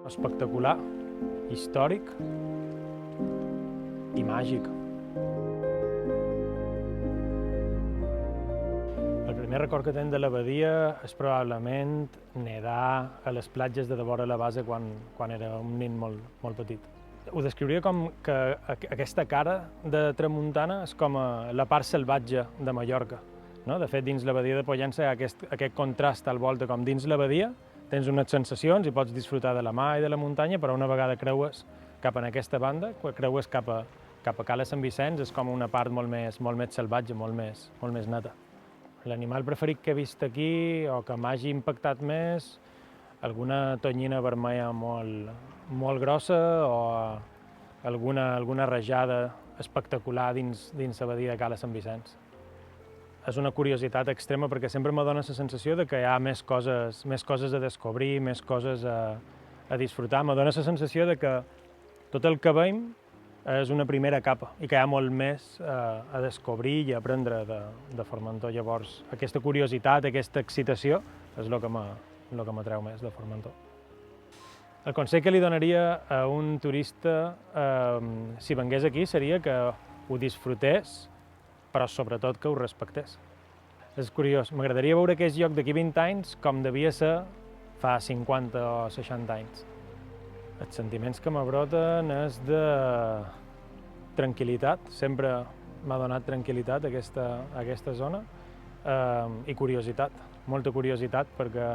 Espectacular, històric i màgic. El primer record que tenc de l'abadia és probablement nedar a les platges de devora la base quan era un nen molt petit. Ho descriuria com que aquesta cara de tramuntana és com la part salvatge de Mallorca. No? De fet, dins l'abadia de Pollença hi ha aquest contrast al volta, com dins l'abadia tens unes sensacions i pots disfrutar de la mar i de la muntanya, però una vegada creues cap en aquesta banda, creues cap a Cala Sant Vicenç, és com una part molt més salvatge, molt més neta. L'animal preferit que he vist aquí, o que m'hagi impactat més, alguna tonyina vermella molt grossa o alguna rajada espectacular dins l'abadia de Cala Sant Vicenç. És una curiositat extrema perquè sempre me dona la sensació de que hi ha més coses a descobrir, més coses a disfrutar. Me dona la sensació de que tot el que veiem és una primera capa i que hi ha molt més a descobrir i a aprendre de Formentor. Llavors, aquesta curiositat, aquesta excitació és el que m'atreu més de Formentor. El consell que li donaria a un turista si vengués aquí seria que ho disfrutés, però sobretot que ho respectés. És curiós, m'agradaria veure aquest lloc d'aquí 20 anys com devia ser fa 50 o 60 anys. Els sentiments que m'abroten és de tranquil·litat, sempre m'ha donat tranquil·litat aquesta zona, i curiositat, molta curiositat, perquè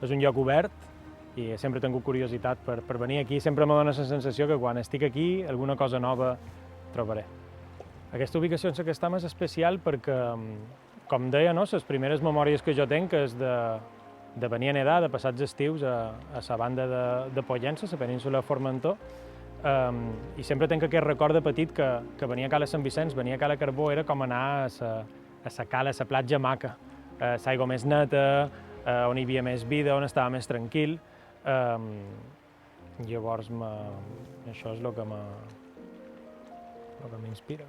és un lloc obert i sempre he tingut curiositat per venir aquí. Sempre me dona la sensació que quan estic aquí alguna cosa nova trobaré. Aquesta ubicació en què estem és especial perquè, com deia, les primeres memòries que jo tinc és de venir a nedar, de passar els estius a la banda de Pollença, a la península de Formentor, i sempre tinc aquest record de petit que venia a Cala Sant Vicenç, venia a Cala Carbó, era com anar a la cala, a la platja maca, l'aigua més neta, on hi havia més vida, on estava més tranquil. Llavors, això és el que m'inspira.